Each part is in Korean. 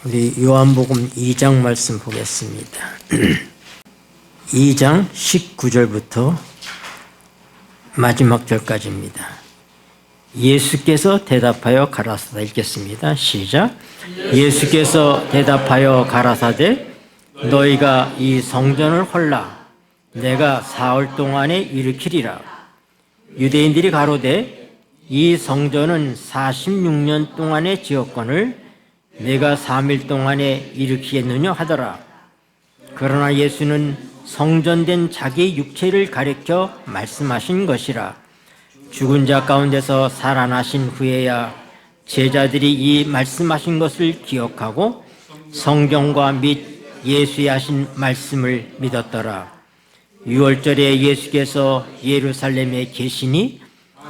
우리 요한복음 2장 말씀 보겠습니다. 2장 19절부터 마지막 절까지입니다. 예수께서 대답하여 가라사대 읽겠습니다. 시작. 예수께서 대답하여 가라사대 너희가 이 성전을 헐라 내가 사흘 동안에 일으키리라. 유대인들이 가로되 이 성전은 46년 동안의 지었거늘 내가 3일 동안에 일으키겠느냐 하더라. 그러나 예수는 성전된 자기 육체를 가리켜 말씀하신 것이라. 죽은 자 가운데서 살아나신 후에야 제자들이 이 말씀하신 것을 기억하고 성경과 및 예수의 하신 말씀을 믿었더라. 유월절에 예수께서 예루살렘에 계시니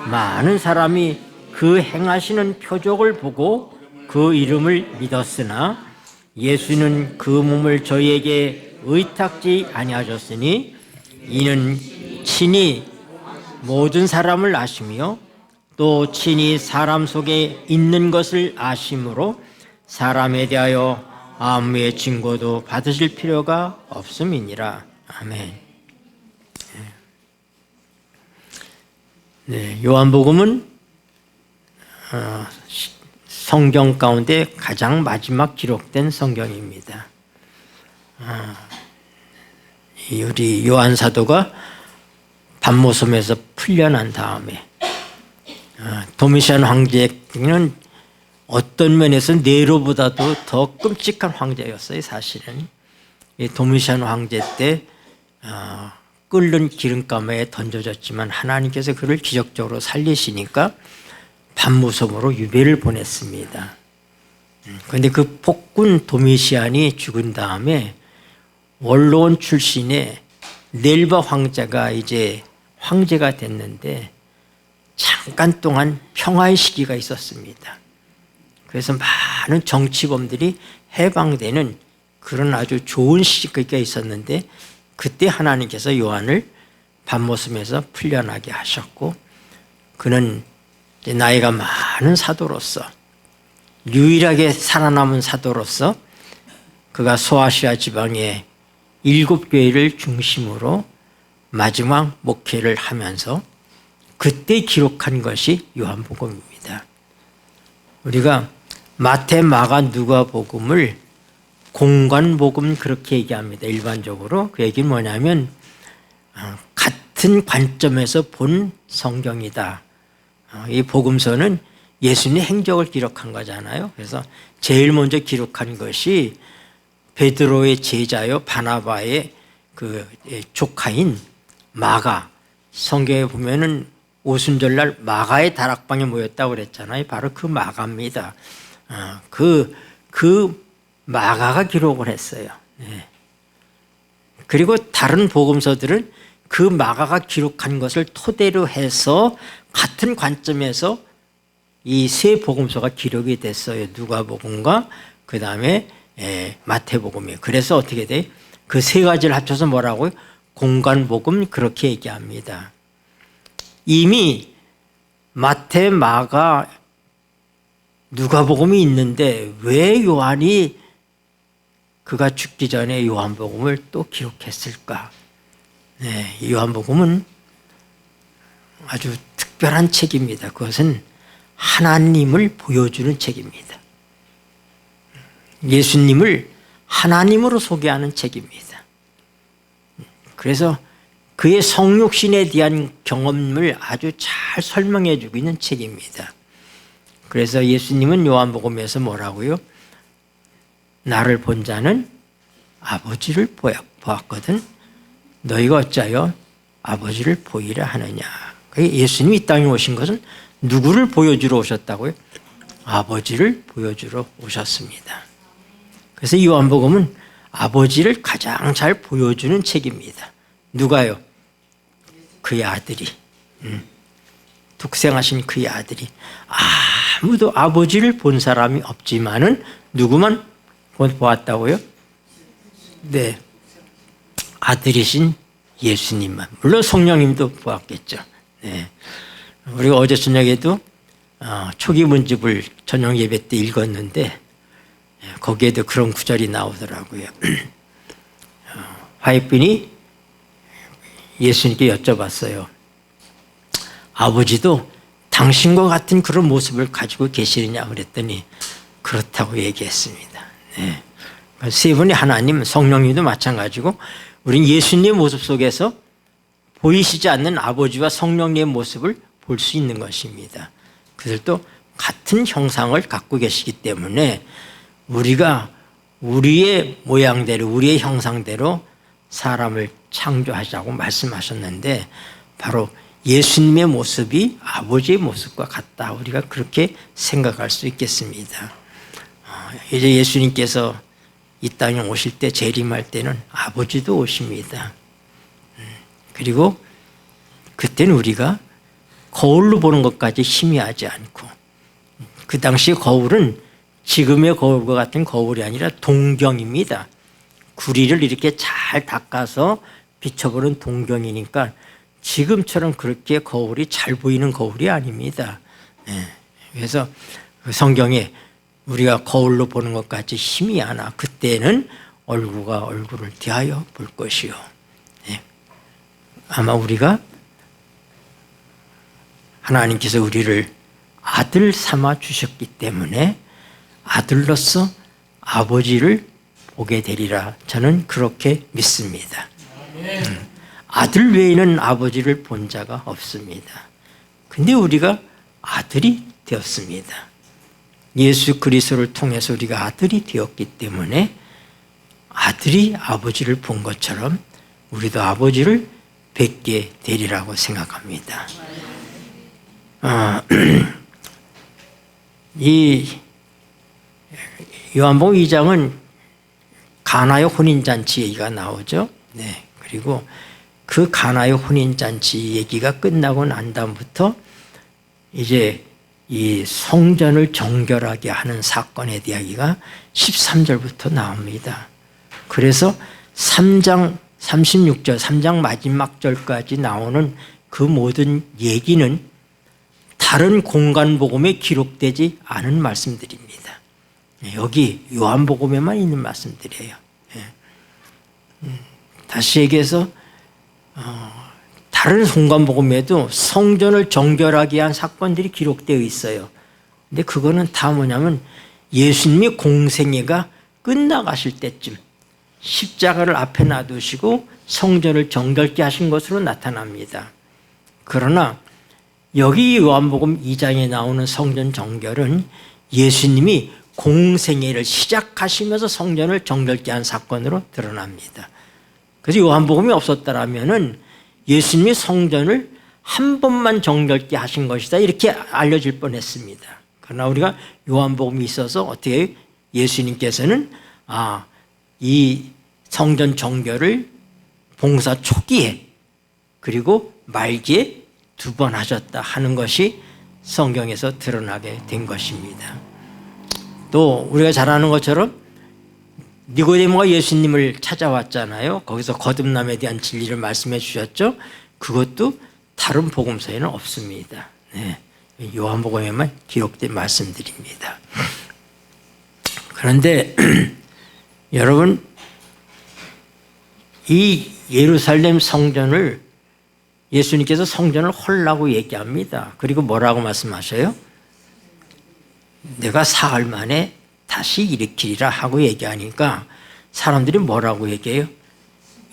많은 사람이 그 행하시는 표적을 보고 그 이름을 믿었으나 예수는 그 몸을 저희에게 의탁지 아니하셨으니 이는 친히 모든 사람을 아시며 또 친히 사람 속에 있는 것을 아심으로 사람에 대하여 아무의 증거도 받으실 필요가 없음이니라. 아멘. 네, 요한복음은 성경 가운데 가장 마지막 기록된 성경입니다. 우리 요한 사도가 반모섬에서 풀려난 다음에 도미시안 황제는 어떤 면에서 네로보다도 더 끔찍한 황제였어요. 사실은 도미시안 황제 때 끓는 기름가마에 던져졌지만 하나님께서 그를 기적적으로 살리시니까 반모섬으로 유배를 보냈습니다. 그런데 그 폭군 도미시안이 죽은 다음에 원로원 출신의 넬바 황제가 이제 황제가 됐는데 잠깐 동안 평화의 시기가 있었습니다. 그래서 많은 정치범들이 해방되는 그런 아주 좋은 시기가 있었는데 그때 하나님께서 요한을 반모섬에서 풀려나게 하셨고 그는 나이가 많은 사도로서 유일하게 살아남은 사도로서 그가 소아시아 지방의 7교회를 중심으로 마지막 목회를 하면서 그때 기록한 것이 요한복음입니다. 우리가 마태, 마가, 누가복음을 공관복음 그렇게 얘기합니다. 일반적으로 그 얘기는 뭐냐면 같은 관점에서 본 성경이다. 이 복음서는 예수님의 행적을 기록한 거잖아요. 그래서 제일 먼저 기록한 것이 베드로의 제자요 바나바의 그 조카인 마가. 성경에 보면은 오순절날 마가의 다락방에 모였다고 그랬잖아요. 바로 그 마가입니다. 그 마가가 기록을 했어요. 네. 그리고 다른 복음서들은 그 마가가 기록한 것을 토대로 해서 같은 관점에서 이 세 복음서가 기록이 됐어요. 누가복음과 그 다음에 마태복음이에요. 그래서 어떻게 돼? 그 세 가지를 합쳐서 뭐라고요? 공관복음 그렇게 얘기합니다. 이미 마태, 마가, 누가복음이 있는데 왜 요한이 그가 죽기 전에 요한복음을 또 기록했을까? 네, 요한복음은 아주 특별한 책입니다. 그것은 하나님을 보여주는 책입니다. 예수님을 하나님으로 소개하는 책입니다. 그래서 그의 성육신에 대한 경험을 아주 잘 설명해 주고 있는 책입니다. 그래서 예수님은 요한복음에서 뭐라고요? 나를 본 자는 아버지를 보았거든 너희가 어찌하여 아버지를 보이라 하느냐. 예수님이 이 땅에 오신 것은 누구를 보여주러 오셨다고요? 아버지를 보여주러 오셨습니다. 그래서 이 요한복음은 아버지를 가장 잘 보여주는 책입니다. 누가요? 그의 아들이 독생하신 그의 아들이 아무도 아버지를 본 사람이 없지만은 누구만 보았다고요? 네, 아들이신 예수님만. 물론 성령님도 보았겠죠. 네. 우리가 어제 저녁에도 초기 문집을 저녁 예배 때 읽었는데 거기에도 그런 구절이 나오더라고요. 화이빈이 예수님께 여쭤봤어요. 아버지도 당신과 같은 그런 모습을 가지고 계시느냐 그랬더니 그렇다고 얘기했습니다. 네. 세 분의 하나님, 성령님도 마찬가지고 우린 예수님의 모습 속에서 보이시지 않는 아버지와 성령님의 모습을 볼 수 있는 것입니다. 그들도 같은 형상을 갖고 계시기 때문에 우리가 우리의 모양대로 우리의 형상대로 사람을 창조하자고 말씀하셨는데 바로 예수님의 모습이 아버지의 모습과 같다. 우리가 그렇게 생각할 수 있겠습니다. 이제 예수님께서 이 땅에 오실 때 재림할 때는 아버지도 오십니다. 그리고 그때는 우리가 거울로 보는 것까지 희미하지 않고 그 당시 거울은 지금의 거울과 같은 거울이 아니라 동경입니다. 구리를 이렇게 잘 닦아서 비춰보는 동경이니까 지금처럼 그렇게 거울이 잘 보이는 거울이 아닙니다. 그래서 성경에 우리가 거울로 보는 것까지 힘이 하나 그때는 얼굴과 얼굴을 대하여 볼 것이요. 아마 우리가 하나님께서 우리를 아들 삼아 주셨기 때문에 아들로서 아버지를 보게 되리라 저는 그렇게 믿습니다. 아들 외에는 아버지를 본 자가 없습니다. 근데 우리가 아들이 되었습니다. 예수 그리스도를 통해서 우리가 아들이 되었기 때문에 아들이 아버지를 본 것처럼 우리도 아버지를 뵙게 되리라고 생각합니다. 이 요한복음 2장은 가나의 혼인잔치 얘기가 나오죠. 네. 그리고 그 가나의 혼인잔치 얘기가 끝나고 난 다음부터 이제 이 성전을 정결하게 하는 사건에 대한 이야기가 13절부터 나옵니다. 그래서 3장 36절, 3장 마지막 절까지 나오는 그 모든 얘기는 다른 공간복음에 기록되지 않은 말씀들입니다. 여기 요한복음에만 있는 말씀들이에요. 다시 얘기해서 다른 공간복음에도 성전을 정결하게 한 사건들이 기록되어 있어요. 근데 그거는 다 뭐냐면 예수님이 공생애가 끝나가실 때쯤 십자가를 앞에 놔두시고 성전을 정결케 하신 것으로 나타납니다. 그러나 여기 요한복음 2장에 나오는 성전 정결은 예수님이 공생애를 시작하시면서 성전을 정결케 한 사건으로 드러납니다. 그래서 요한복음이 없었다라면은 예수님이 성전을 한 번만 정결케 하신 것이다 이렇게 알려질 뻔했습니다. 그러나 우리가 요한복음이 있어서 어떻게 예수님께서는 이 성전 정결을 봉사 초기에 그리고 말기에 2번 하셨다 하는 것이 성경에서 드러나게 된 것입니다. 또 우리가 잘 아는 것처럼 니고데모가 예수님을 찾아왔잖아요. 거기서 거듭남에 대한 진리를 말씀해 주셨죠. 그것도 다른 복음서에는 없습니다. 네. 요한복음에만 기록된 말씀들입니다. 그런데 여러분 이 예루살렘 성전을 예수님께서 성전을 헐라고 얘기합니다. 그리고 뭐라고 말씀하셔요? 내가 사흘 만에 다시 일으키리라 하고 얘기하니까 사람들이 뭐라고 얘기해요?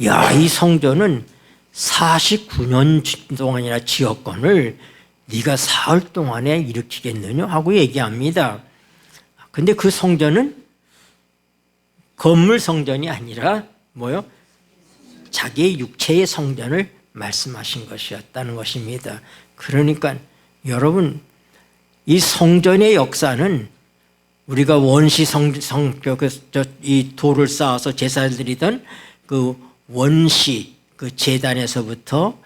야, 이 성전은 49년 동안이나 지었건을 네가 사흘 동안에 일으키겠느냐 하고 얘기합니다. 근데 그 성전은 건물 성전이 아니라 뭐요? 자기의 육체의 성전을 말씀하신 것이었다는 것입니다. 그러니까 여러분 이 성전의 역사는 우리가 원시 이 돌을 쌓아서 제사를 드리던 그 원시 그 제단에서부터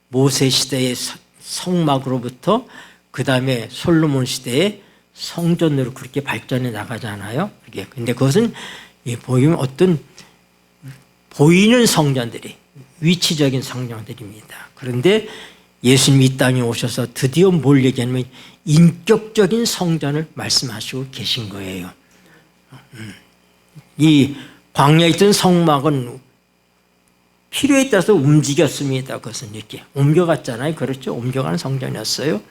모세 시대의 성막으로부터 그 다음에 솔로몬 시대의 성전으로 그렇게 발전해 나가잖아요. 근데 그것은 보이면 어떤 보이는 성전들이 위치적인 성전들입니다. 그런데 예수님이 이 땅에 오셔서 드디어 뭘 얘기하냐면 인격적인 성전을 말씀하시고 계신 거예요. 이 광야에 있던 성막은 필요에 따라서 움직였습니다. 그것은 이렇게 옮겨갔잖아요. 그렇죠? 옮겨가는 성전이었어요.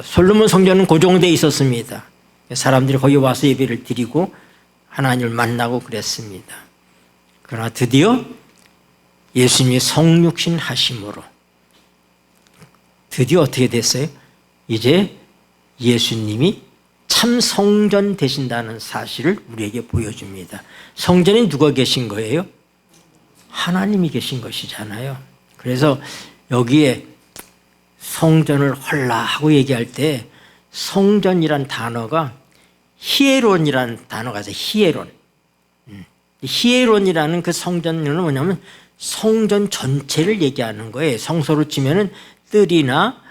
솔로몬 성전은 고정되어 있었습니다. 사람들이 거기 와서 예배를 드리고 하나님을 만나고 그랬습니다. 그러나 드디어 예수님이 성육신 하심으로 드디어 어떻게 됐어요? 이제 예수님이 참 성전 되신다는 사실을 우리에게 보여줍니다. 성전에 누가 계신 거예요? 하나님이 계신 것이잖아요. 그래서 여기에 성전을 헐라 하고 얘기할 때 성전이란 단어가 히에론이라는 단어가 있어요. 히에론. 히에론이라는 그 성전은 뭐냐면 성전 전체를 얘기하는 거예요. 성소로 치면은 뜰이나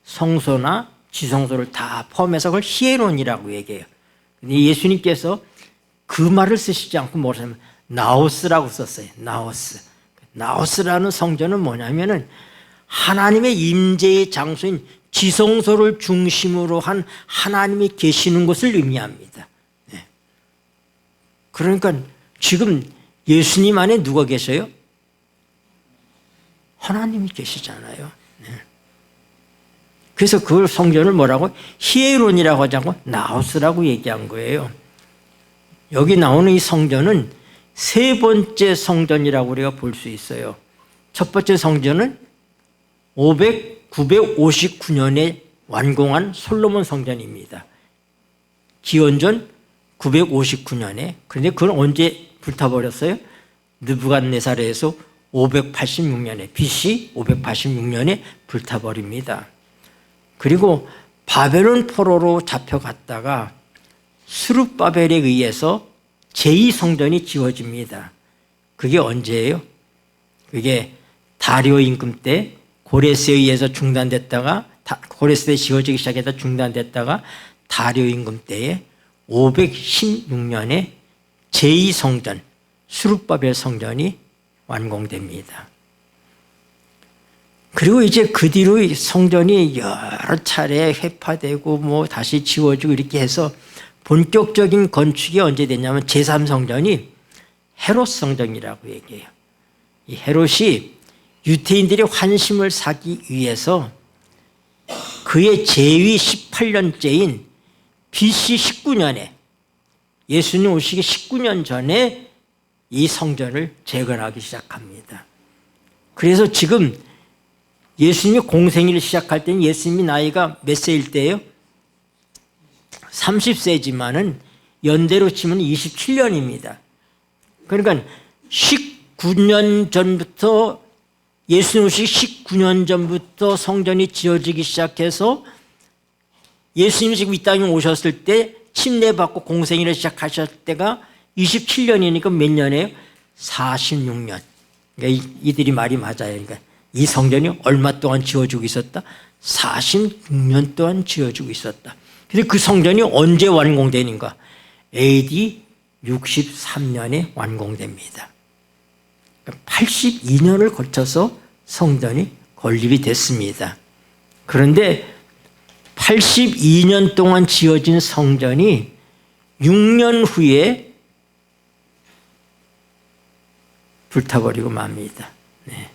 성소나 지성소를 다 포함해서 그걸 히에론이라고 얘기해요. 근데 예수님께서 그 말을 쓰시지 않고 뭐라고 하냐면 나오스라고 썼어요. 나오스. 나오스라는 성전은 뭐냐면은 하나님의 임재의 장소인 지성소를 중심으로 한 하나님이 계시는 곳을 의미합니다. 네. 그러니까 지금 예수님 안에 누가 계셔요? 하나님이 계시잖아요. 네. 그래서 그 성전을 뭐라고? 히에론이라고 하지 않고 나오스라고 얘기한 거예요. 여기 나오는 이 성전은 세 번째 성전이라고 우리가 볼 수 있어요. 첫 번째 성전은 959년에 완공한 솔로몬 성전입니다. 기원전 959년에. 그런데 그건 언제 불타버렸어요? 느부갓네살에서 586년에 BC 586년에 불타버립니다. 그리고 바벨론 포로로 잡혀갔다가 스룹바벨에 의해서 제2성전이 지어집니다. 그게 언제예요? 그게 다리오 임금 때 고레스에 의해서 중단됐다가 고레스 때 지어지기 시작했다 중단됐다가 다리오 임금 때에 516년에 제2성전 스룹바벨 성전이 완공됩니다. 그리고 이제 그 뒤로 성전이 여러 차례 회파되고 뭐 다시 지워지고 이렇게 해서 본격적인 건축이 언제 됐냐면 제3성전이 헤롯 성전이라고 얘기해요. 이 헤롯이 유태인들의 환심을 사기 위해서 그의 재위 18년째인 BC 19년에 예수님 오시기 19년 전에 이 성전을 재건하기 시작합니다. 그래서 지금 예수님이 공생일을 시작할 때는 예수님이 나이가 몇 세일 때예요? 30세지만은 연대로 치면 27년입니다. 그러니까 19년 전부터 예수님 오시기 19년 전부터 성전이 지어지기 시작해서 예수님이 지금 이 땅에 오셨을 때 침례받고 공생일을 시작하셨을 때가 27년이니까 몇 년이에요? 46년. 그러니까 이들이 말이 맞아요. 그러니까 이 성전이 얼마 동안 지어지고 있었다? 46년 동안 지어지고 있었다. 근데 그 성전이 언제 완공되는가? AD 63년에 완공됩니다. 82년을 거쳐서 성전이 건립이 됐습니다. 그런데 82년 동안 지어진 성전이 6년 후에 불타버리고 맙니다. 네.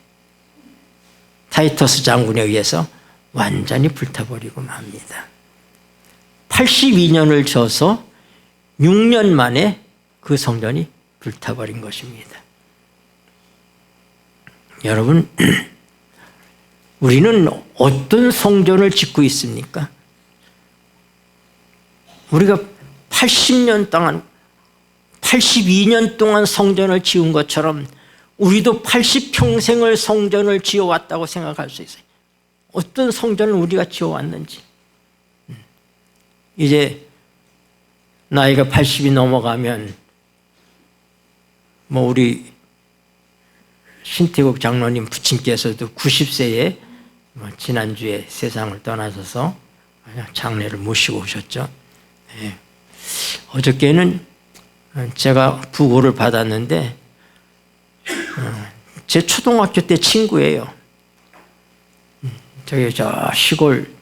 타이터스 장군에 의해서 완전히 불타버리고 맙니다. 82년을 져서 6년 만에 그 성전이 불타버린 것입니다. 여러분, 우리는 어떤 성전을 짓고 있습니까? 우리가 80년 동안 82년 동안 성전을 지은 것처럼 우리도 80평생을 성전을 지어왔다고 생각할 수 있어요. 어떤 성전을 우리가 지어왔는지. 이제 나이가 80이 넘어가면 뭐 우리 신태국 장로님 부친께서도 90세에 지난주에 세상을 떠나셔서 장례를 모시고 오셨죠. 네. 어저께는 제가 부고를 받았는데 제 초등학교 때 친구예요. 저기 저 시골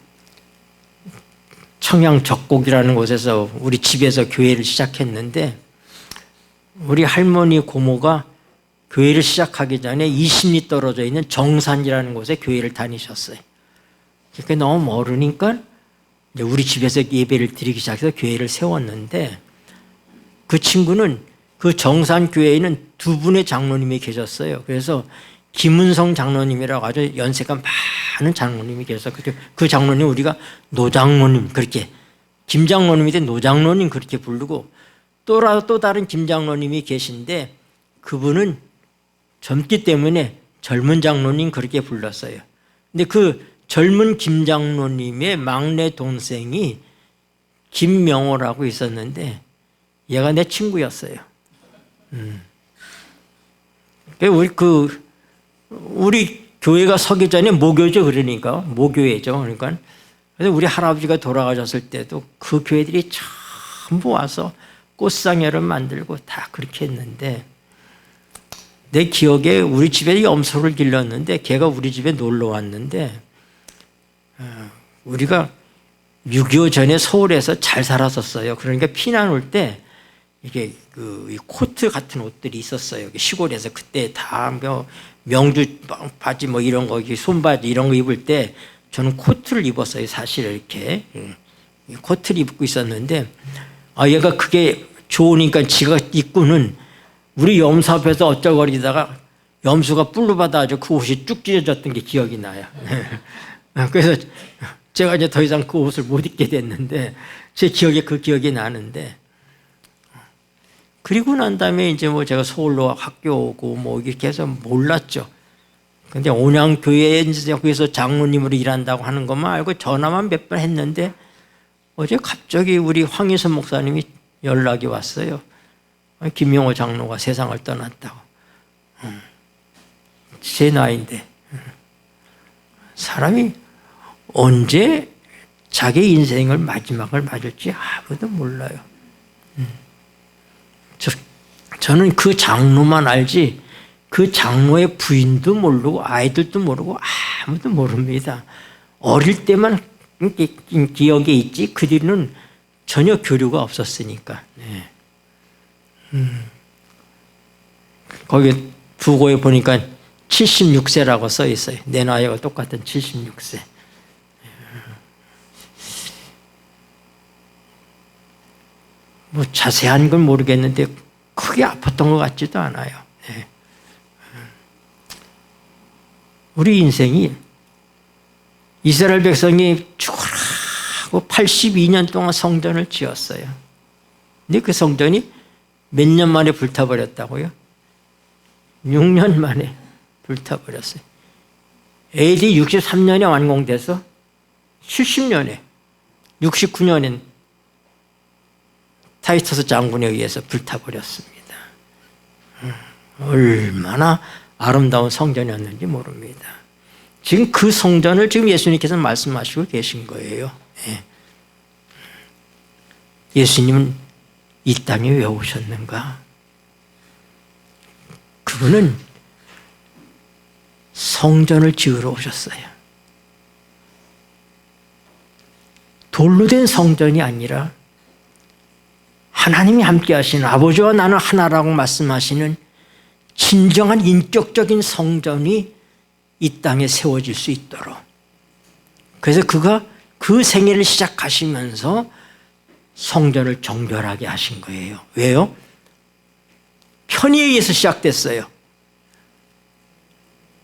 청양 적곡이라는 곳에서 우리 집에서 교회를 시작했는데 우리 할머니 고모가 교회를 시작하기 전에 20리 떨어져 있는 정산이라는 곳에 교회를 다니셨어요. 그러니까 너무 멀으니까 이제 우리 집에서 예배를 드리기 시작해서 교회를 세웠는데 그 친구는 그 정산 교회에는 두 분의 장로님이 계셨어요. 그래서 김은성 장로님이라고 아주 연세가 많은 장로님이 계셔서 그 장로님 우리가 노장로님 그렇게 김 장로님인데 노장로님 그렇게 부르고 또 다른 김 장로님이 계신데 그분은 젊기 때문에 젊은 장로님 그렇게 불렀어요. 근데 그 젊은 김 장로님의 막내 동생이 김명호라고 있었는데 얘가 내 친구였어요. 우리 교회가 서기 전에 모교죠. 그러니까 모교회죠. 그러니까 그래서 우리 할아버지가 돌아가셨을 때도 그 교회들이 전부 와서 꽃상회를 만들고 다 그렇게 했는데 내 기억에 우리 집에 염소를 길렀는데 걔가 우리 집에 놀러 왔는데 우리가 6.25 전에 서울에서 잘 살았었어요. 그러니까 피난 올 때 이게 그 코트 같은 옷들이 있었어요. 시골에서 그때 다 명주 바지 뭐 이런 거 손바지 이런 거 입을 때 저는 코트를 입었어요. 사실 이렇게 코트를 입고 있었는데 얘가 그게 좋으니까 지가 입고는 우리 염소 앞에서 어쩌거리다가 염소가 뿔로 받아가지고 그 옷이 쭉 찢어졌던 게 기억이 나요. 그래서 제가 이제 더 이상 그 옷을 못 입게 됐는데 제 기억에 그 기억이 나는데 그리고 난 다음에 이제 뭐 제가 서울로 학교 오고 뭐 이렇게 해서 몰랐죠. 근데 온양교회에 거기서 장로님으로 일한다고 하는 것만 알고 전화만 몇 번 했는데 어제 갑자기 우리 황희선 목사님이 연락이 왔어요. 김명호 장로가 세상을 떠났다고. 제 나이인데 사람이 언제 자기 인생을 마지막을 맞을지 아무도 몰라요. 저는 그 장로만 알지 그 장로의 부인도 모르고 아이들도 모르고 아무도 모릅니다. 어릴 때만 기억에 있지 그 뒤는 전혀 교류가 없었으니까. 네. 거기 부고에 보니까 76세라고 써 있어요. 내 나이와 똑같은 76세. 뭐 자세한 건 모르겠는데 크게 아팠던 것 같지도 않아요. 네. 우리 인생이 이스라엘 백성이 죽으라고 82년 동안 성전을 지었어요. 근데 그 성전이 몇 년 만에 불타버렸다고요? 6년 만에 불타버렸어요. AD 63년에 완공돼서 70년에 69년엔 타이터스 장군에 의해서 불타버렸습니다. 얼마나 아름다운 성전이었는지 모릅니다. 지금 그 성전을 지금 예수님께서 말씀하시고 계신 거예요. 예수님은 이 땅에 왜 오셨는가? 그분은 성전을 지으러 오셨어요. 돌로 된 성전이 아니라 하나님이 함께 하시는 아버지와 나는 하나라고 말씀하시는 진정한 인격적인 성전이 이 땅에 세워질 수 있도록. 그래서 그가 그 생애를 시작하시면서 성전을 정결하게 하신 거예요. 왜요? 편의에 의해서 시작됐어요.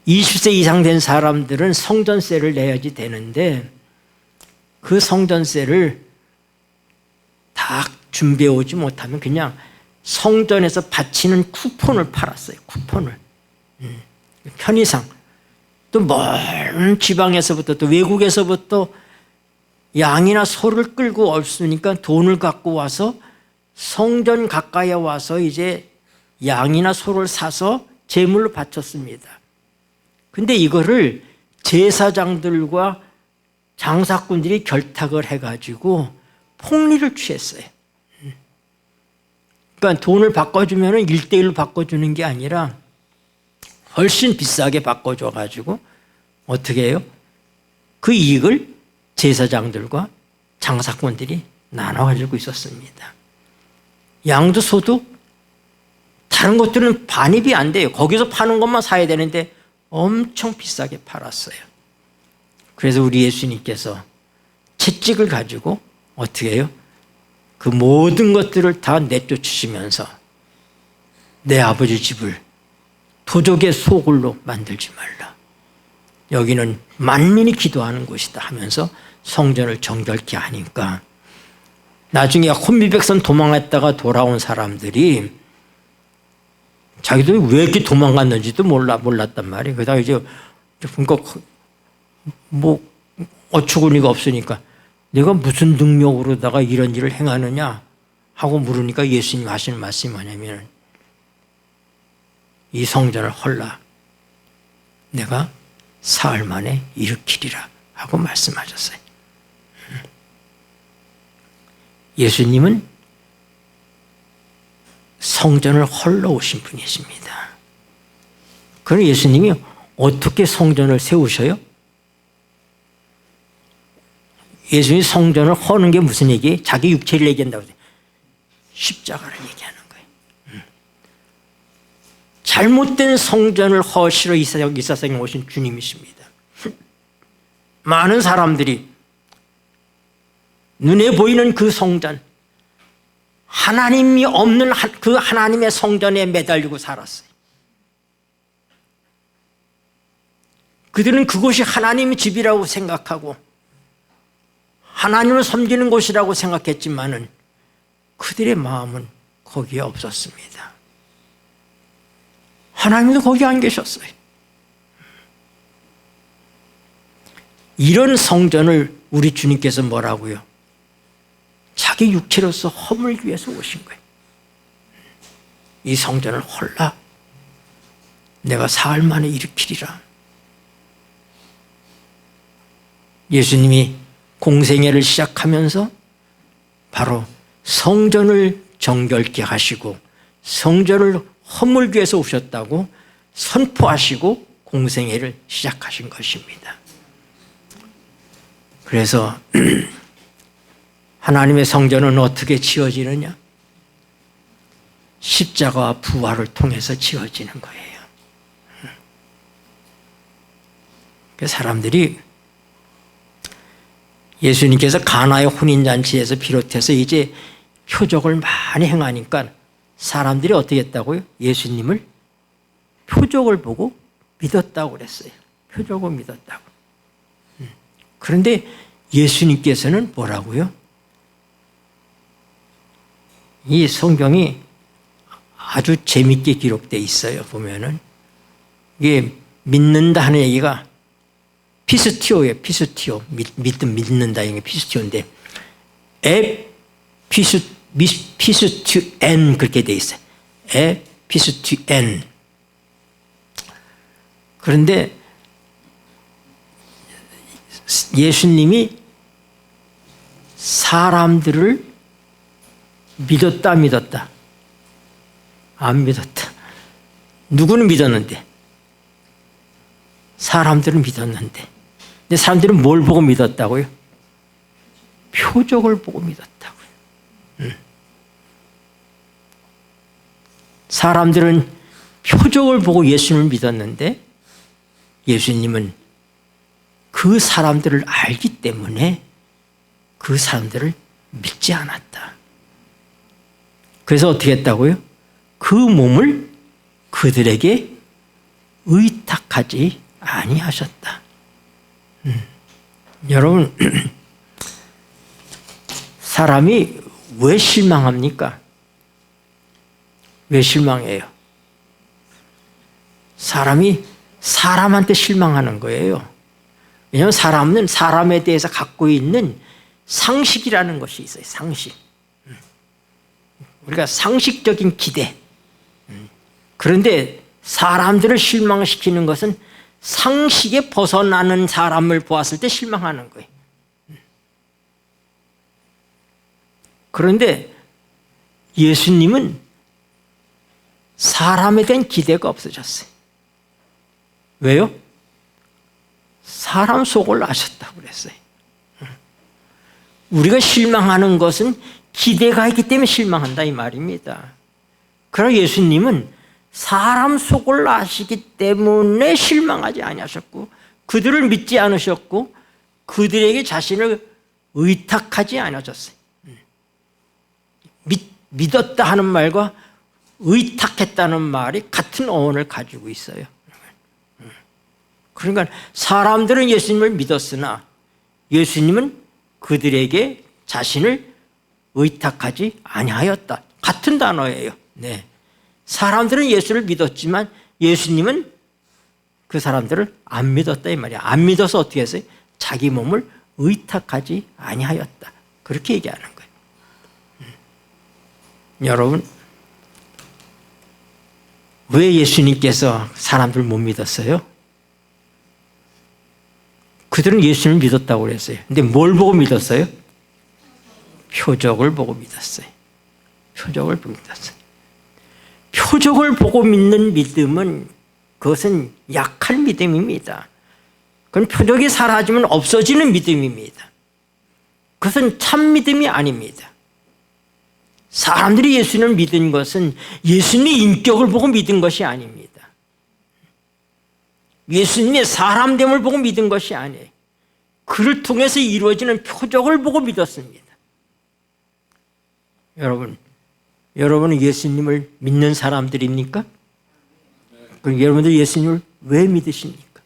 20세 이상 된 사람들은 성전세를 내야지 되는데 그 성전세를 다 준비해 오지 못하면 그냥 성전에서 바치는 쿠폰을 팔았어요. 쿠폰을. 편의상. 또 먼 지방에서부터 또 외국에서부터 양이나 소를 끌고 없으니까 돈을 갖고 와서 성전 가까이에 와서 이제 양이나 소를 사서 제물로 바쳤습니다. 근데 이거를 제사장들과 장사꾼들이 결탁을 해가지고 폭리를 취했어요. 그러니까 돈을 바꿔주면 1대1로 바꿔주는 게 아니라 훨씬 비싸게 바꿔줘가지고 어떻게 해요? 그 이익을 제사장들과 장사꾼들이 나눠 가지고 있었습니다. 양도 소도 다른 것들은 반입이 안 돼요. 거기서 파는 것만 사야 되는데 엄청 비싸게 팔았어요. 그래서 우리 예수님께서 채찍을 가지고 어떻게 해요? 그 모든 것들을 다 내쫓으시면서 내 아버지 집을 도적의 소굴로 만들지 말라. 여기는 만민이 기도하는 곳이다 하면서 성전을 정결케 하니까 나중에 혼미백산 도망했다가 돌아온 사람들이 자기들이 왜 이렇게 도망갔는지도 몰랐단 말이에요. 그러다가 이제 그러니까 뭐 어처구니가 없으니까 내가 무슨 능력으로다가 이런 일을 행하느냐 하고 물으니까 예수님 하시는 말씀이 뭐냐면 이 성전을 헐라 내가 사흘 만에 일으키리라 하고 말씀하셨어요. 예수님은 성전을 헐러 오신 분이십니다. 그럼 예수님이 어떻게 성전을 세우셔요? 예수님이 성전을 허는 게 무슨 얘기예요? 자기 육체를 얘기한다고 해요. 십자가를 얘기하는 거예요. 잘못된 성전을 허시러 이 세상에 오신 주님이십니다. 많은 사람들이 눈에 보이는 그 성전, 하나님이 없는 그 하나님의 성전에 매달리고 살았어요. 그들은 그곳이 하나님의 집이라고 생각하고 하나님을 섬기는 곳이라고 생각했지만은 그들의 마음은 거기에 없었습니다. 하나님도 거기 안 계셨어요. 이런 성전을 우리 주님께서 뭐라고요? 자기 육체로서 허물기 위해서 오신 거예요. 이 성전을 헐라 내가 사흘 만에 일으키리라. 예수님이 공생애를 시작하면서 바로 성전을 정결케 하시고 성전을 허물기 위해서 오셨다고 선포하시고 공생애를 시작하신 것입니다. 그래서 하나님의 성전은 어떻게 지어지느냐? 십자가와 부활을 통해서 지어지는 거예요. 사람들이 예수님께서 가나의 혼인잔치에서 비롯해서 이제 표적을 많이 행하니까 사람들이 어떻게 했다고요? 예수님을 표적을 보고 믿었다고 그랬어요. 표적을 믿었다고. 그런데 예수님께서는 뭐라고요? 이 성경이 아주 재밌게 기록되어 있어요. 보면은 이게 믿는다 하는 얘기가 피스티오예요. 피스티오. 믿는다 이게 피스티오인데 피스티엔 그렇게 되어 있어요. 피스티엔. 그런데 예수님이 사람들을 믿었다 안 믿었다? 안 믿었다. 누구는 믿었는데? 사람들은 믿었는데. 근데 사람들은 뭘 보고 믿었다고요? 표적을 보고 믿었다고요. 사람들은 표적을 보고 예수님을 믿었는데 예수님은 그 사람들을 알기 때문에 그 사람들을 믿지 않았다. 그래서 어떻게 했다고요? 그 몸을 그들에게 의탁하지 아니하셨다. 여러분, 사람이 왜 실망합니까? 왜 실망해요? 사람이 사람한테 실망하는 거예요. 왜냐하면 사람은 사람에 대해서 갖고 있는 상식이라는 것이 있어요. 상식. 우리가 상식적인 기대. 그런데 사람들을 실망시키는 것은 상식에 벗어나는 사람을 보았을 때 실망하는 거예요. 그런데 예수님은 사람에 대한 기대가 없어졌어요. 왜요? 사람 속을 아셨다고 그랬어요. 우리가 실망하는 것은 기대가 있기 때문에 실망한다 이 말입니다. 그러나 예수님은 사람 속을 아시기 때문에 실망하지 아니하셨고 그들을 믿지 않으셨고 그들에게 자신을 의탁하지 않으셨어요. 믿었다 하는 말과 의탁했다는 말이 같은 어원을 가지고 있어요. 그러니까 사람들은 예수님을 믿었으나 예수님은 그들에게 자신을 의탁하지 아니하였다. 같은 단어예요. 네. 사람들은 예수를 믿었지만 예수님은 그 사람들을 안 믿었다 이 말이야. 안 믿어서 어떻게 했어요? 자기 몸을 의탁하지 아니하였다. 그렇게 얘기하는 거예요. 여러분, 왜 예수님께서 사람들 못 믿었어요? 그들은 예수님을 믿었다고 그랬어요. 근데 뭘 보고 믿었어요? 표적을 보고 믿었어요. 표적을 보고 믿었어요. 표적을 보고 믿는 믿음은 그것은 약한 믿음입니다. 그건 표적이 사라지면 없어지는 믿음입니다. 그것은 참 믿음이 아닙니다. 사람들이 예수님을 믿은 것은 예수님의 인격을 보고 믿은 것이 아닙니다. 예수님의 사람됨을 보고 믿은 것이 아니에요. 그를 통해서 이루어지는 표적을 보고 믿었습니다. 여러분은 예수님을 믿는 사람들입니까? 그럼 여러분들 예수님을 왜 믿으십니까?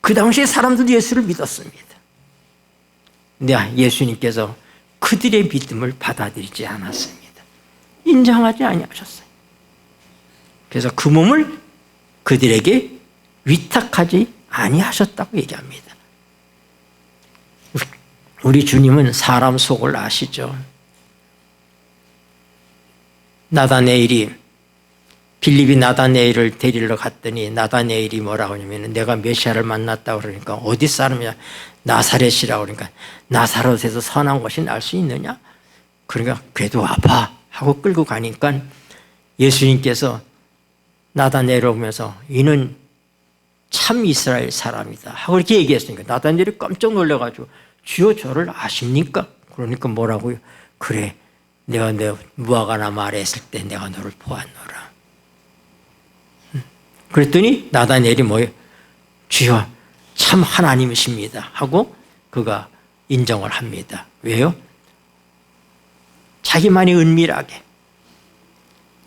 그 당시에 사람들도 예수를 믿었습니다. 근데 예수님께서 그들의 믿음을 받아들이지 않았습니다. 인정하지 아니하셨어요. 그래서 그 몸을 그들에게 위탁하지 아니하셨다고 얘기합니다. 우리 주님은 사람 속을 아시죠. 나다네일이 빌립이 나다네일을 데리러 갔더니 나다네일이 뭐라고 하냐면 내가 메시아를 만났다고 그러니까 어디 사람이냐 나사렛이라고 그러니까 나사렛에서 선한 것이 날 수 있느냐? 그러니까 그래도 와봐 하고 끌고 가니까 예수님께서 나다네일을 보면서 이는 참 이스라엘 사람이다 하고 이렇게 얘기했으니까 나다네일이 깜짝 놀라가지고 주여 저를 아십니까? 그러니까 뭐라고요? 그래 내가 내 무화과나 말했을 때 내가 너를 보았노라. 그랬더니 나다네일이 뭐예요? 주여 참 하나님이십니다 하고 그가 인정을 합니다. 왜요? 자기만이 은밀하게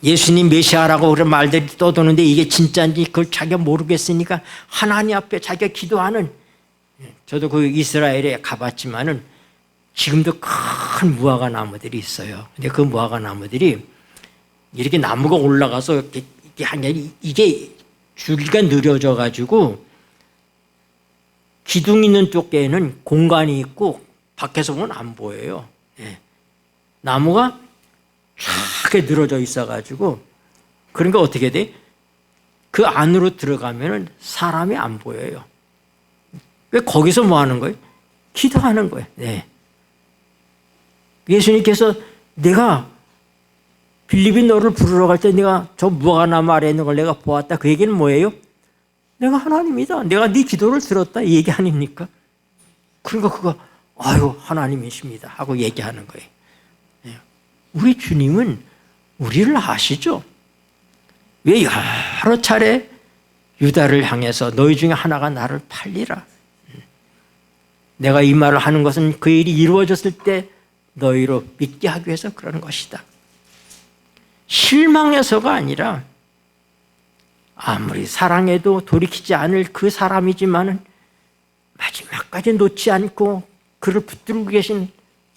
예수님 메시아라고 그런 말들이 떠도는데 이게 진짜인지 그걸 자기가 모르겠으니까 하나님 앞에 자기가 기도하는, 저도 그 이스라엘에 가봤지만은 지금도 큰 무화과 나무들이 있어요. 근데 그 무화과 나무들이 이렇게 나무가 올라가서 이게 줄기가 느려져 가지고 기둥 있는 쪽에는 공간이 있고 밖에서 보면 안 보여요. 나무가 쫙 늘어져 있어 가지고 그러니까 어떻게 돼? 그 안으로 들어가면 사람이 안 보여요. 왜 거기서 뭐 하는 거예요? 기도하는 거예요. 네. 예수님께서 내가 빌립이 너를 부르러 갈 때 내가 저 무화과나무 아래에 있는 걸 내가 보았다. 그 얘기는 뭐예요? 내가 하나님이다. 내가 네 기도를 들었다. 이 얘기 아닙니까? 그러니까 그거 아유 하나님이십니다 하고 얘기하는 거예요. 우리 주님은 우리를 아시죠? 왜 여러 차례 유다를 향해서 너희 중에 하나가 나를 팔리라. 내가 이 말을 하는 것은 그 일이 이루어졌을 때 너희로 믿게 하기 위해서 그러는 것이다. 실망해서가 아니라 아무리 사랑해도 돌이키지 않을 그 사람이지만은 마지막까지 놓지 않고 그를 붙들고 계신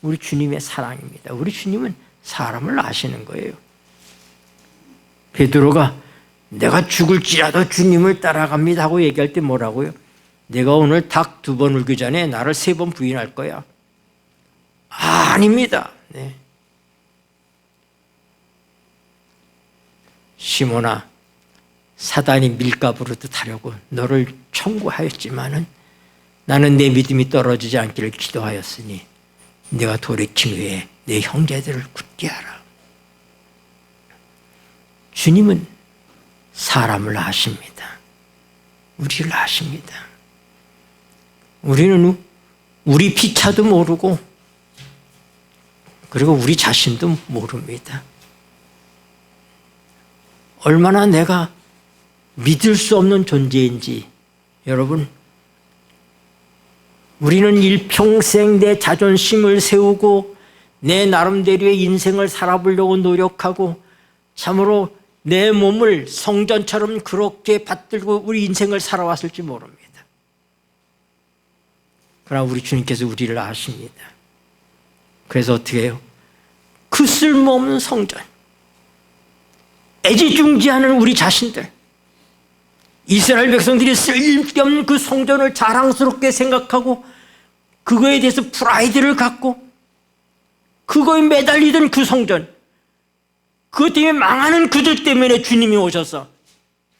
우리 주님의 사랑입니다. 우리 주님은 사람을 아시는 거예요. 베드로가 내가 죽을지라도 주님을 따라갑니다 하고 얘기할 때 뭐라고요? 내가 오늘 닭 2번 울기 전에 나를 3번 부인할 거야. 아닙니다. 네. 시몬아, 사단이 밀가부르듯 하려고 너를 청구하였지만은 나는 내 믿음이 떨어지지 않기를 기도하였으니 내가 돌이킨 후에 내 형제들을 굳게 하라. 주님은 사람을 아십니다. 우리를 아십니다. 우리는 우리 피차도 모르고 그리고 우리 자신도 모릅니다. 얼마나 내가 믿을 수 없는 존재인지. 여러분, 우리는 일평생 내 자존심을 세우고 내 나름대로의 인생을 살아보려고 노력하고 참으로 내 몸을 성전처럼 그렇게 받들고 우리 인생을 살아왔을지 모릅니다. 그러나 우리 주님께서 우리를 아십니다. 그래서 어떻게 해요? 그 쓸모없는 성전, 애지중지하는 우리 자신들, 이스라엘 백성들이 쓸데없는 그 성전을 자랑스럽게 생각하고 그거에 대해서 프라이드를 갖고 그거에 매달리던 그 성전, 그것 때문에 망하는 그들 때문에 주님이 오셔서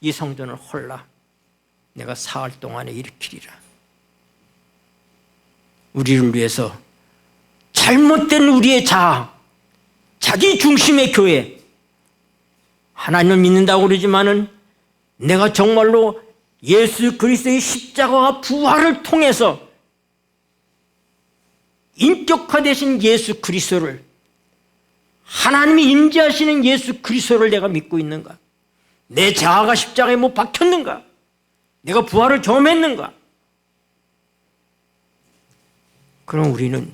이 성전을 헐라 내가 사흘 동안에 일으키리라. 우리를 위해서 잘못된 우리의 자아, 자기 중심의 교회, 하나님을 믿는다고 그러지만은 내가 정말로 예수 그리스도의 십자가와 부활을 통해서 인격화되신 예수 그리스도를, 하나님이 임재하시는 예수 그리스도를 내가 믿고 있는가? 내 자아가 십자가에 못 박혔는가? 내가 부활을 경험했는가? 그럼 우리는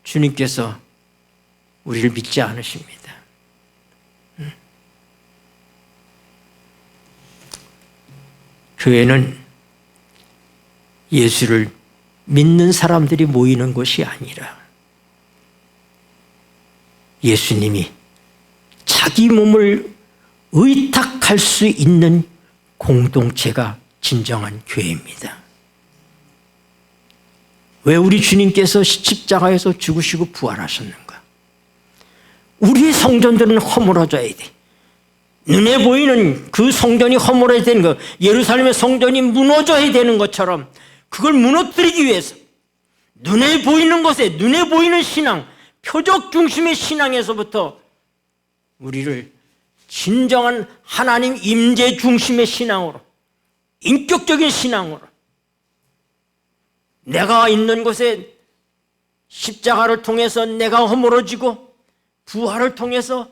주님께서 우리를 믿지 않으십니다. 교회는 예수를 믿는 사람들이 모이는 곳이 아니라 예수님이 자기 몸을 의탁할 수 있는 공동체가 진정한 교회입니다. 왜 우리 주님께서 십자가에서 죽으시고 부활하셨는가? 우리의 성전들은 허물어져야 돼. 눈에 보이는 그 성전이 허물어야 되는 것, 예루살렘의 성전이 무너져야 되는 것처럼 그걸 무너뜨리기 위해서 눈에 보이는 것에, 눈에 보이는 신앙, 표적 중심의 신앙에서부터 우리를 진정한 하나님 임재 중심의 신앙으로, 인격적인 신앙으로, 내가 있는 곳에 십자가를 통해서 내가 허물어지고 부활을 통해서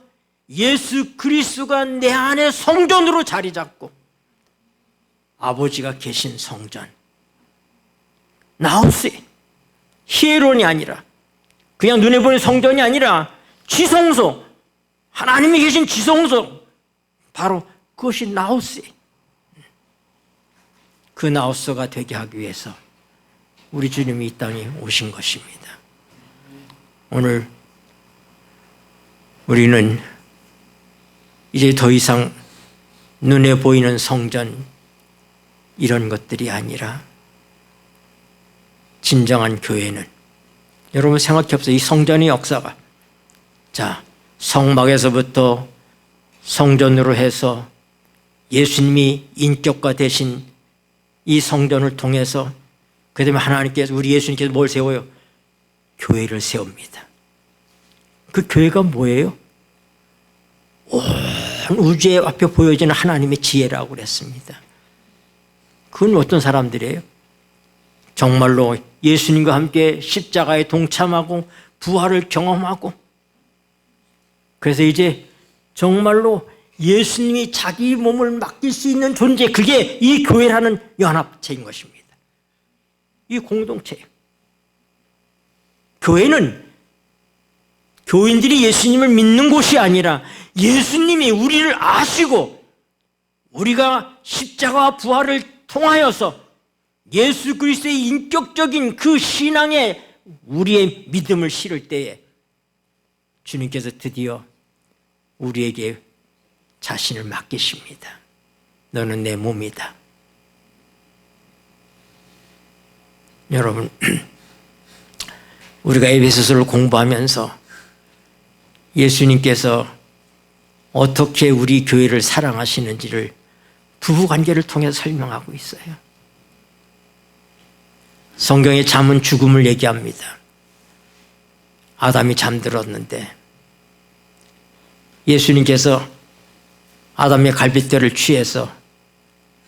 예수 그리스도가 내 안에 성전으로 자리 잡고 아버지가 계신 성전, 나우스에 히에론이 아니라 그냥 눈에 보이는 성전이 아니라 지성소, 하나님이 계신 지성소, 바로 그것이 나우스에, 그 나우스가 되게 하기 위해서 우리 주님이 이 땅에 오신 것입니다. 오늘 우리는 이제 더 이상 눈에 보이는 성전 이런 것들이 아니라 진정한 교회는, 여러분 생각해 보세요. 이 성전의 역사가, 자, 성막에서부터 성전으로 해서 예수님이 인격화 되신 이 성전을 통해서 그 다음에 하나님께서, 우리 예수님께서 뭘 세워요? 교회를 세웁니다. 그 교회가 뭐예요? 온 우주의 앞에 보여지는 하나님의 지혜라고 그랬습니다. 그건 어떤 사람들이에요? 정말로 예수님과 함께 십자가에 동참하고 부활을 경험하고, 그래서 이제 정말로 예수님이 자기 몸을 맡길 수 있는 존재, 그게 이 교회라는 연합체인 것입니다. 이 공동체. 교회는 교인들이 예수님을 믿는 곳이 아니라 예수님이 우리를 아시고 우리가 십자가와 부활을 통하여서 예수 그리스도의 인격적인 그 신앙에 우리의 믿음을 실을 때에 주님께서 드디어 우리에게 자신을 맡기십니다. 너는 내 몸이다. 여러분, 우리가 에베소서를 공부하면서 예수님께서 어떻게 우리 교회를 사랑하시는지를 부부관계를 통해서 설명하고 있어요. 성경의 잠은 죽음을 얘기합니다. 아담이 잠들었는데 예수님께서 아담의 갈빗대를 취해서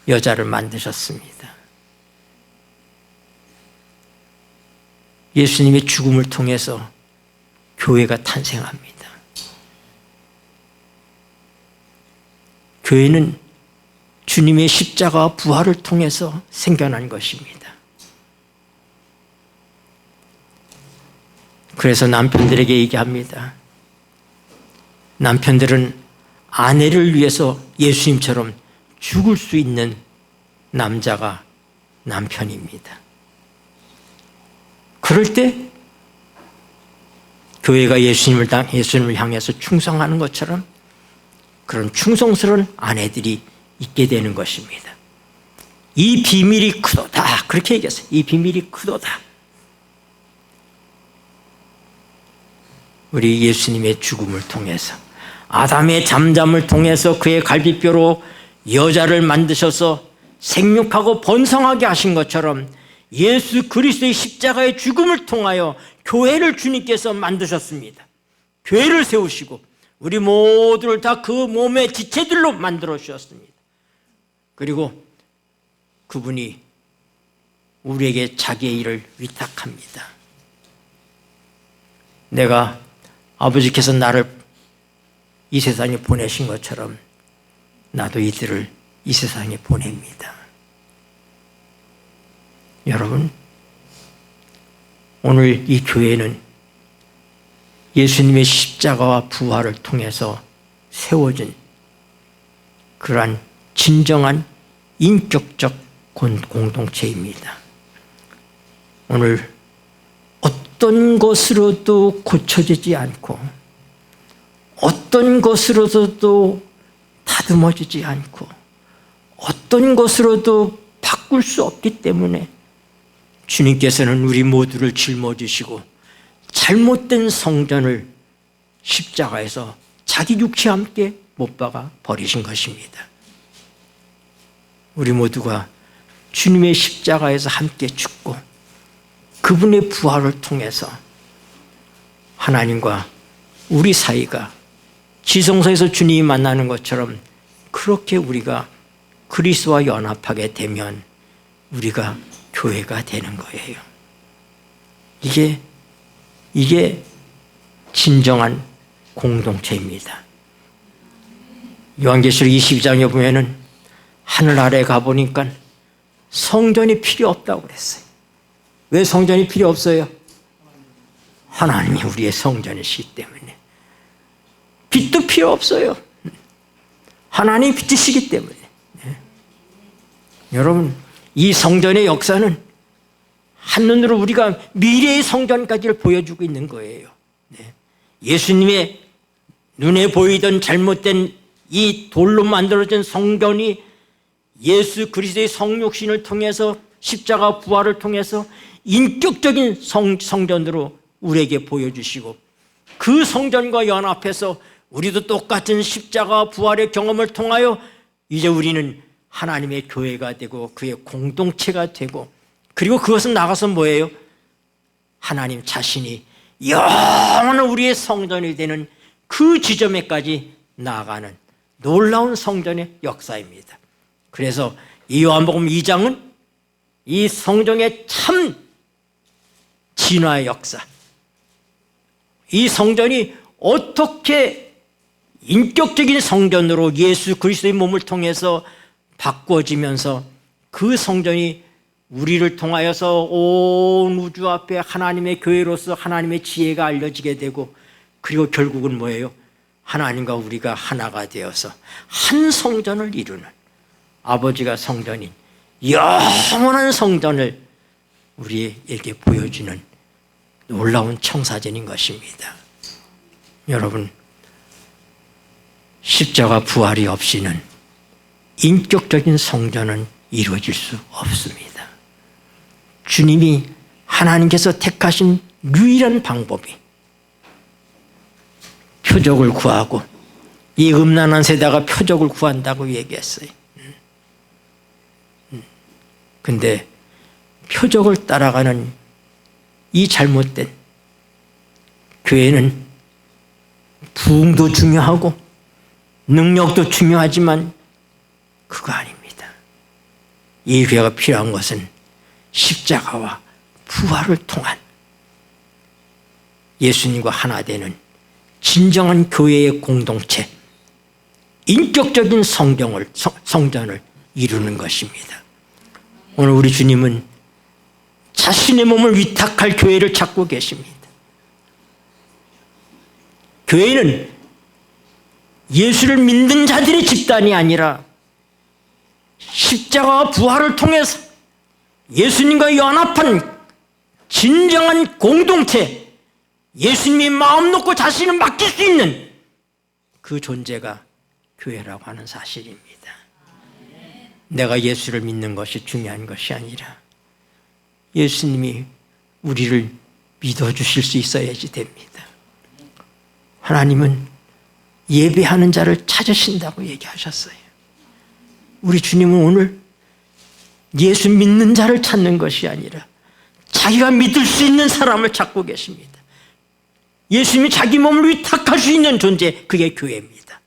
여자를 만드셨습니다. 예수님의 죽음을 통해서 교회가 탄생합니다. 교회는 주님의 십자가와 부활을 통해서 생겨난 것입니다. 그래서 남편들에게 얘기합니다. 남편들은 아내를 위해서 예수님처럼 죽을 수 있는 남자가 남편입니다. 그럴 때 교회가 예수님을 향해서 충성하는 것처럼 그런 충성스러운 아내들이 있게 되는 것입니다. 이 비밀이 크도다. 그렇게 얘기했어요. 이 비밀이 크도다. 우리 예수님의 죽음을 통해서, 아담의 잠잠을 통해서 그의 갈비뼈로 여자를 만드셔서 생육하고 번성하게 하신 것처럼 예수 그리스도의 십자가의 죽음을 통하여 교회를 주님께서 만드셨습니다. 교회를 세우시고 우리 모두를 다 그 몸의 지체들로 만들어 주셨습니다. 그리고 그분이 우리에게 자기의 일을 위탁합니다. 내가 아버지께서 나를 이 세상에 보내신 것처럼 나도 이들을 이 세상에 보냅니다. 여러분, 오늘 이 교회는 예수님의 십자가와 부활을 통해서 세워진 그러한 진정한 인격적 공동체입니다. 오늘 어떤 것으로도 고쳐지지 않고 어떤 것으로도 다듬어지지 않고 어떤 것으로도 바꿀 수 없기 때문에 주님께서는 우리 모두를 짊어지시고 잘못된 성전을 십자가에서 자기 육체와 함께 못 박아 버리신 것입니다. 우리 모두가 주님의 십자가에서 함께 죽고 그분의 부활을 통해서 하나님과 우리 사이가 지성소에서 주님이 만나는 것처럼 그렇게 우리가 그리스도와 연합하게 되면 우리가 교회가 되는 거예요. 이게 진정한 공동체입니다. 요한계시록 22장에 보면은 하늘 아래 가보니까 성전이 필요 없다고 그랬어요. 왜 성전이 필요 없어요? 하나님이 우리의 성전이시기 때문에. 빛도 필요 없어요. 하나님이 빛이시기 때문에. 여러분, 이 성전의 역사는 한눈으로 우리가 미래의 성전까지를 보여주고 있는 거예요. 예수님의 눈에 보이던 잘못된 이 돌로 만들어진 성전이 예수 그리스도의 성육신을 통해서 십자가 부활을 통해서 인격적인 성전으로 우리에게 보여주시고 그 성전과 연합해서 우리도 똑같은 십자가 부활의 경험을 통하여 이제 우리는 하나님의 교회가 되고 그의 공동체가 되고 그리고 그것은 나가서 뭐예요? 하나님 자신이 영원한 우리의 성전이 되는 그 지점에까지 나아가는 놀라운 성전의 역사입니다. 그래서 이 요한복음 2장은 이 성전의 참 진화의 역사, 이 성전이 어떻게 인격적인 성전으로 예수 그리스도의 몸을 통해서 바꿔지면서 그 성전이 우리를 통하여서 온 우주 앞에 하나님의 교회로서 하나님의 지혜가 알려지게 되고 그리고 결국은 뭐예요? 하나님과 우리가 하나가 되어서 한 성전을 이루는 아버지가 성전인 영원한 성전을 우리에게 보여주는 놀라운 청사전인 것입니다. 여러분, 십자가 부활이 없이는 인격적인 성전은 이루어질 수 없습니다. 주님이 하나님께서 택하신 유일한 방법이 표적을 구하고 이 음란한 세대가 표적을 구한다고 얘기했어요. 근데 표적을 따라가는 이 잘못된 교회는 부흥도 중요하고 능력도 중요하지만 그거 아닙니다. 이 교회가 필요한 것은 십자가와 부활을 통한 예수님과 하나 되는 진정한 교회의 공동체, 인격적인 성전을 이루는 것입니다. 오늘 우리 주님은 자신의 몸을 위탁할 교회를 찾고 계십니다. 교회는 예수를 믿는 자들의 집단이 아니라 십자가와 부활을 통해서 예수님과 연합한 진정한 공동체, 예수님이 마음 놓고 자신을 맡길 수 있는 그 존재가 교회라고 하는 사실입니다. 내가 예수를 믿는 것이 중요한 것이 아니라 예수님이 우리를 믿어주실 수 있어야지 됩니다. 하나님은 예배하는 자를 찾으신다고 얘기하셨어요. 우리 주님은 오늘 예수 믿는 자를 찾는 것이 아니라 자기가 믿을 수 있는 사람을 찾고 계십니다. 예수님이 자기 몸을 위탁할 수 있는 존재, 그게 교회입니다.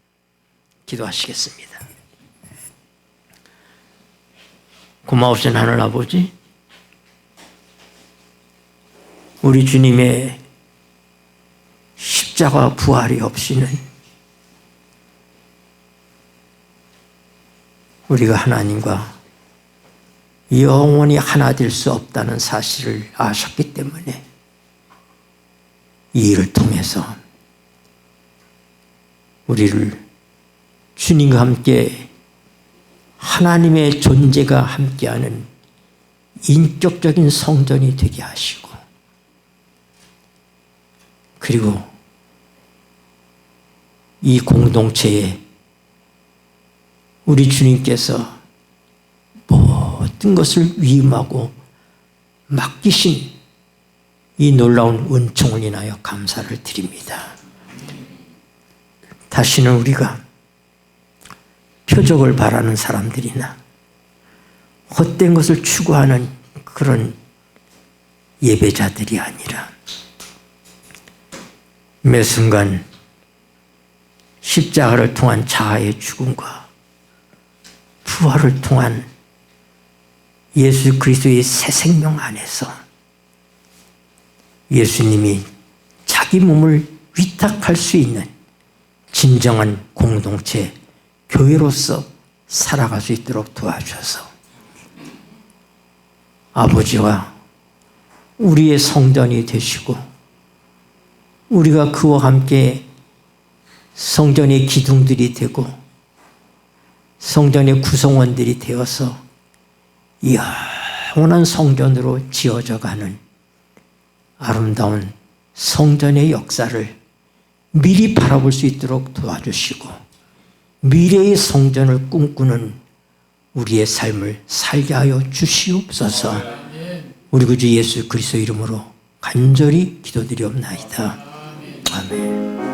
기도하시겠습니다. 고마우신 하늘 아버지, 우리 주님의 십자가 부활이 없이는 우리가 하나님과 영원히 하나 될 수 없다는 사실을 아셨기 때문에 이 일을 통해서 우리를 주님과 함께 하나님의 존재가 함께하는 인격적인 성전이 되게 하시고, 그리고 이 공동체에 우리 주님께서 모든 것을 위임하고 맡기신 이 놀라운 은총을 인하여 감사를 드립니다. 다시는 우리가 표적을 바라는 사람들이나 헛된 것을 추구하는 그런 예배자들이 아니라 매 순간 십자가를 통한 자아의 죽음과 부활을 통한 예수 그리스도의 새 생명 안에서 예수님이 자기 몸을 위탁할 수 있는 진정한 공동체, 교회로서 살아갈 수 있도록 도와주셔서 아버지와 우리의 성전이 되시고, 우리가 그와 함께 성전의 기둥들이 되고 성전의 구성원들이 되어서 영원한 성전으로 지어져 가는 아름다운 성전의 역사를 미리 바라볼 수 있도록 도와주시고, 미래의 성전을 꿈꾸는 우리의 삶을 살게 하여 주시옵소서. 우리 구주 예수 그리스도 이름으로 간절히 기도드리옵나이다. 아멘.